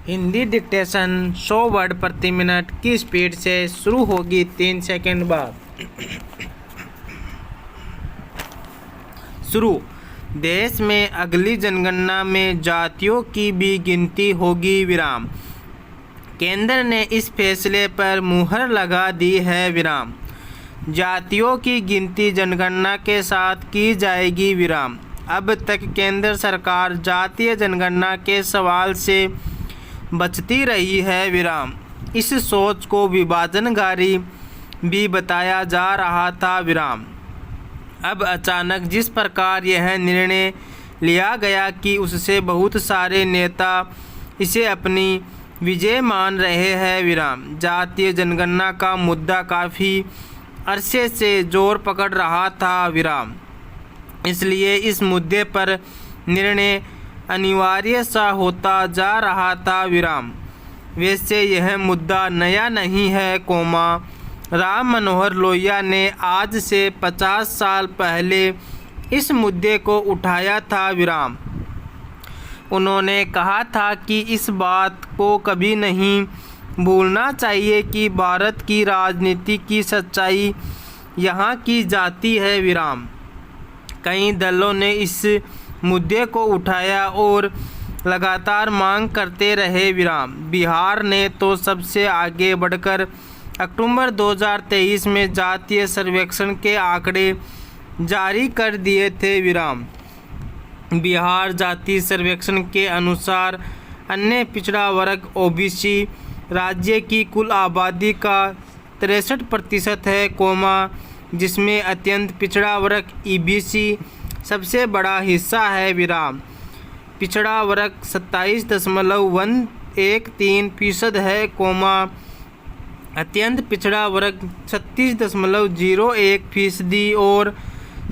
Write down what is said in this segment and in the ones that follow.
Hindi dictation 100 word प्रति minute की speed से शुरू होगी 3 सेकंड बाद। शुरू। देश में अगली जनगणना में जातियों की भी गिनती होगी विराम। केंद्र ने इस फैसले पर मुहर लगा दी है विराम। जातियों की गिनती जनगणना के साथ की जाएगी विराम। अब तक केंद्र सरकार जातीय जनगणना के सवाल से बचती रही है विराम। इस सोच को विभाजनकारी भी बताया जा रहा था विराम। अब अचानक जिस प्रकार यह निर्णय लिया गया कि उससे बहुत सारे नेता इसे अपनी विजय मान रहे हैं विराम। जातीय जनगणना का मुद्दा काफ़ी अरसे से जोर पकड़ रहा था विराम। इसलिए इस मुद्दे पर निर्णय अनिवार्य सा होता जा रहा था विराम। वैसे यह मुद्दा नया नहीं है राम मनोहर लोहिया ने आज से 50 साल पहले इस मुद्दे को उठाया था विराम। उन्होंने कहा था कि इस बात को कभी नहीं भूलना चाहिए कि भारत की राजनीति की सच्चाई यहाँ की जाती है विराम। कई दलों ने इस मुद्दे को उठाया और लगातार मांग करते रहे विराम। बिहार ने तो सबसे आगे बढ़कर अक्टूबर 2023 में जातीय सर्वेक्षण के आंकड़े जारी कर दिए थे विराम। बिहार जातीय सर्वेक्षण के अनुसार अन्य पिछड़ा वर्ग ओबीसी राज्य की कुल आबादी का 63% है जिसमें अत्यंत पिछड़ा वर्ग ईबीसी सबसे बड़ा हिस्सा है विराम। पिछड़ा वर्ग 27.113% है अत्यंत पिछड़ा वर्ग 36.01% और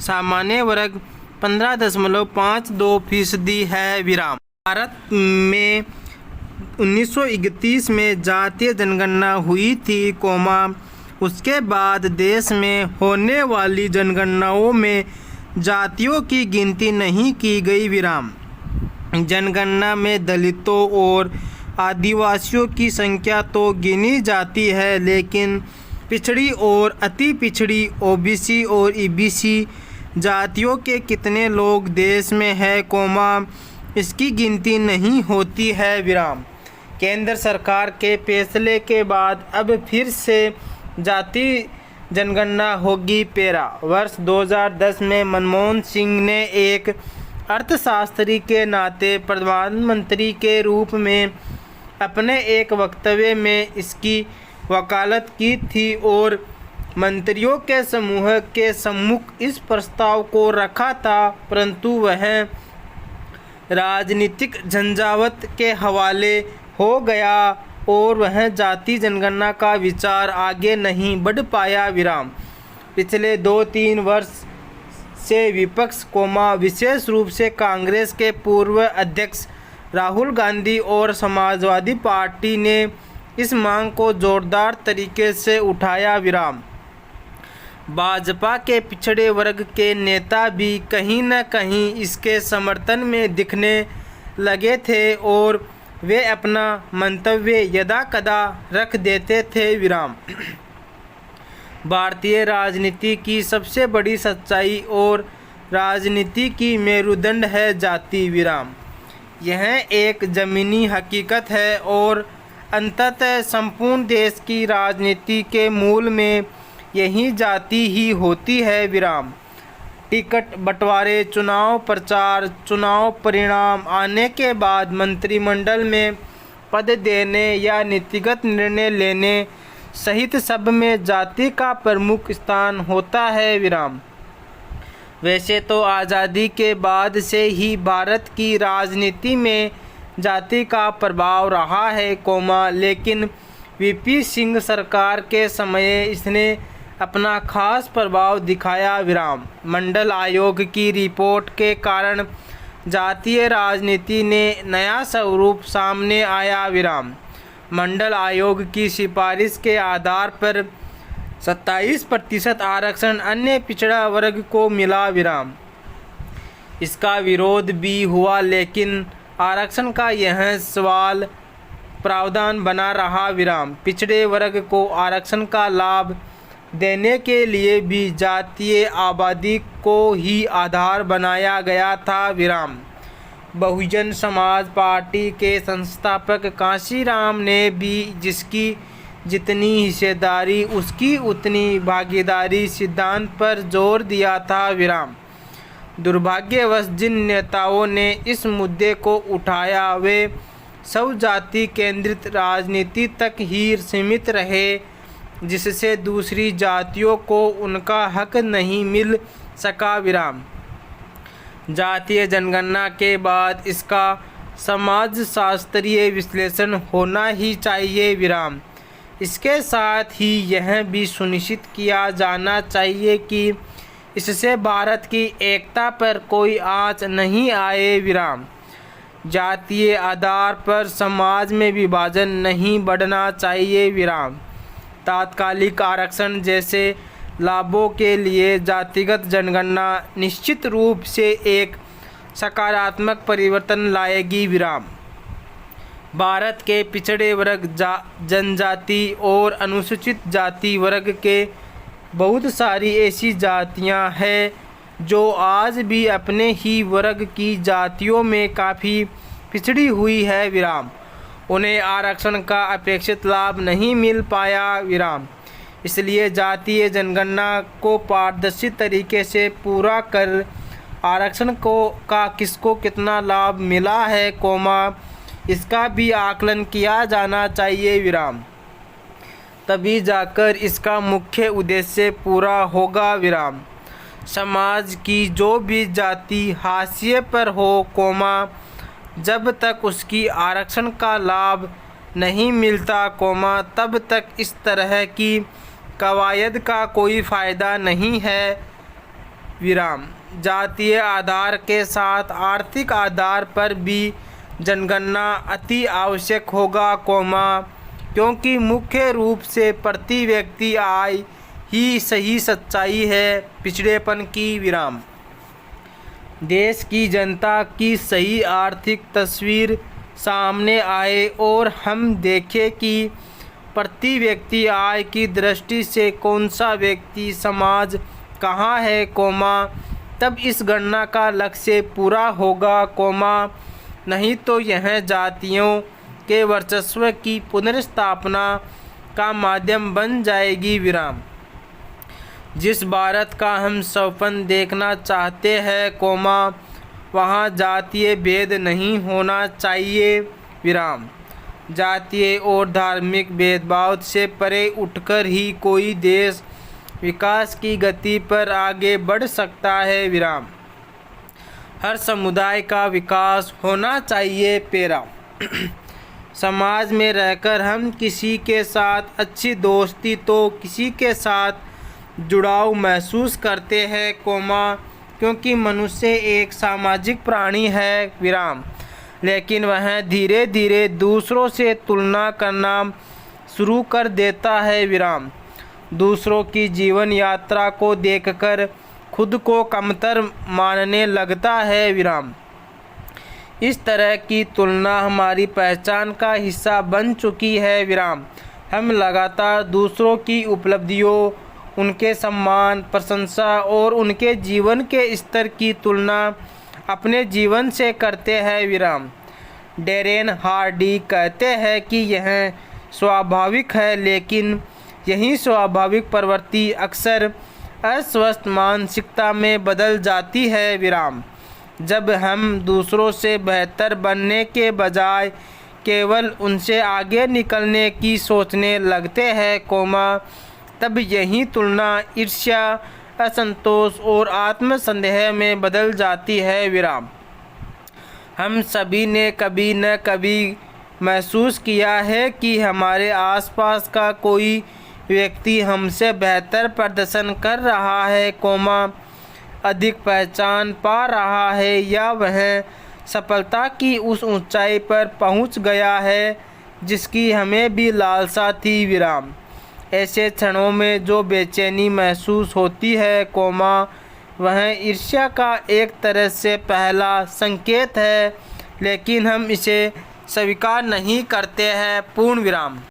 सामान्य वर्ग 15.52% है विराम। भारत में 1931 में जातीय जनगणना हुई थी उसके बाद देश में होने वाली जनगणनाओं में जातियों की गिनती नहीं की गई विराम। जनगणना में दलितों और आदिवासियों की संख्या तो गिनी जाती है, लेकिन पिछड़ी और अति पिछड़ी ओबीसी और ईबीसी जातियों के कितने लोग देश में है इसकी गिनती नहीं होती है विराम। केंद्र सरकार के फैसले के बाद अब फिर से जाति जनगणना होगी पेरा। वर्ष 2010 में मनमोहन सिंह ने एक अर्थशास्त्री के नाते प्रधानमंत्री के रूप में अपने एक वक्तव्य में इसकी वकालत की थी और मंत्रियों के समूह के सम्मुख इस प्रस्ताव को रखा था, परंतु वह राजनीतिक झंझावात के हवाले हो गया और वह जाति जनगणना का विचार आगे नहीं बढ़ पाया विराम। पिछले 2-3 वर्ष से विपक्ष विशेष रूप से कांग्रेस के पूर्व अध्यक्ष राहुल गांधी और समाजवादी पार्टी ने इस मांग को जोरदार तरीके से उठाया विराम। भाजपा के पिछड़े वर्ग के नेता भी कहीं न कहीं इसके समर्थन में दिखने लगे थे और वे अपना मंतव्य यदा कदा रख देते थे विराम। भारतीय राजनीति की सबसे बड़ी सच्चाई और राजनीति की मेरुदंड है जाति विराम। यह एक ज़मीनी हकीकत है और अंततः संपूर्ण देश की राजनीति के मूल में यही जाति ही होती है विराम। टिकट बंटवारे, चुनाव प्रचार, चुनाव परिणाम आने के बाद मंत्रिमंडल में पद देने या नीतिगत निर्णय लेने सहित सब में जाति का प्रमुख स्थान होता है विराम। वैसे तो आज़ादी के बाद से ही भारत की राजनीति में जाति का प्रभाव रहा है लेकिन वीपी सिंह सरकार के समय इसने अपना खास प्रभाव दिखाया विराम। मंडल आयोग की रिपोर्ट के कारण जातीय राजनीति ने नया स्वरूप सामने आया विराम। मंडल आयोग की सिफारिश के आधार पर 27% आरक्षण अन्य पिछड़ा वर्ग को मिला विराम। इसका विरोध भी हुआ, लेकिन आरक्षण का यह सवाल प्रावधान बना रहा विराम। पिछड़े वर्ग को आरक्षण का लाभ देने के लिए भी जातीय आबादी को ही आधार बनाया गया था विराम। बहुजन समाज पार्टी के संस्थापक कांशीराम ने भी जिसकी जितनी हिस्सेदारी उसकी उतनी भागीदारी सिद्धांत पर जोर दिया था विराम। दुर्भाग्यवश जिन नेताओं ने इस मुद्दे को उठाया वे सब जाति केंद्रित राजनीति तक ही सीमित रहे, जिससे दूसरी जातियों को उनका हक नहीं मिल सका विराम। जातीय जनगणना के बाद इसका समाजशास्त्रीय विश्लेषण होना ही चाहिए विराम। इसके साथ ही यह भी सुनिश्चित किया जाना चाहिए कि इससे भारत की एकता पर कोई आंच नहीं आए विराम। जातीय आधार पर समाज में विभाजन नहीं बढ़ना चाहिए विराम। तात्कालिक आरक्षण जैसे लाभों के लिए जातिगत जनगणना निश्चित रूप से एक सकारात्मक परिवर्तन लाएगी विराम। भारत के पिछड़े वर्ग, जनजाति और अनुसूचित जाति वर्ग के बहुत सारी ऐसी जातियां हैं जो आज भी अपने ही वर्ग की जातियों में काफ़ी पिछड़ी हुई है विराम। उन्हें आरक्षण का अपेक्षित लाभ नहीं मिल पाया विराम। इसलिए जातीय जनगणना को पारदर्शी तरीके से पूरा कर आरक्षण का किसको कितना लाभ मिला है इसका भी आकलन किया जाना चाहिए विराम। तभी जाकर इसका मुख्य उद्देश्य पूरा होगा विराम। समाज की जो भी जाति हाशिए पर हो जब तक उसकी आरक्षण का लाभ नहीं मिलता तब तक इस तरह की कवायद का कोई फ़ायदा नहीं है विराम। जातीय आधार के साथ आर्थिक आधार पर भी जनगणना अति आवश्यक होगा क्योंकि मुख्य रूप से प्रति व्यक्ति आय ही सही सच्चाई है पिछड़ेपन की विराम। देश की जनता की सही आर्थिक तस्वीर सामने आए और हम देखें कि प्रति व्यक्ति आय की दृष्टि से कौन सा व्यक्ति समाज कहाँ है तब इस गणना का लक्ष्य पूरा होगा नहीं तो यह जातियों के वर्चस्व की पुनर्स्थापना का माध्यम बन जाएगी विराम। जिस भारत का हम सपन देखना चाहते हैं वहाँ जातीय भेद नहीं होना चाहिए विराम। जातीय और धार्मिक भेदभाव से परे उठकर ही कोई देश विकास की गति पर आगे बढ़ सकता है विराम। हर समुदाय का विकास होना चाहिए पेरा। समाज में रहकर हम किसी के साथ अच्छी दोस्ती तो किसी के साथ जुड़ाव महसूस करते हैं क्योंकि मनुष्य एक सामाजिक प्राणी है विराम। लेकिन वह धीरे धीरे दूसरों से तुलना करना शुरू कर देता है विराम। दूसरों की जीवन यात्रा को देखकर खुद को कमतर मानने लगता है विराम। इस तरह की तुलना हमारी पहचान का हिस्सा बन चुकी है विराम। हम लगातार दूसरों की उपलब्धियों, उनके सम्मान, प्रशंसा और उनके जीवन के स्तर की तुलना अपने जीवन से करते हैं विराम। डेरेन हार्डी कहते हैं कि यह स्वाभाविक है, लेकिन यही स्वाभाविक प्रवृत्ति अक्सर अस्वस्थ मानसिकता में बदल जाती है विराम। जब हम दूसरों से बेहतर बनने के बजाय केवल उनसे आगे निकलने की सोचने लगते हैं तब यही तुलना ईर्ष्या, असंतोष और आत्मसंदेह में बदल जाती है विराम। हम सभी ने कभी न कभी महसूस किया है कि हमारे आसपास का कोई व्यक्ति हमसे बेहतर प्रदर्शन कर रहा है अधिक पहचान पा रहा है या वह सफलता की उस ऊंचाई पर पहुंच गया है जिसकी हमें भी लालसा थी विराम। ऐसे क्षणों में जो बेचैनी महसूस होती है वह ईर्ष्या का एक तरह से पहला संकेत है, लेकिन हम इसे स्वीकार नहीं करते हैं, पूर्ण विराम।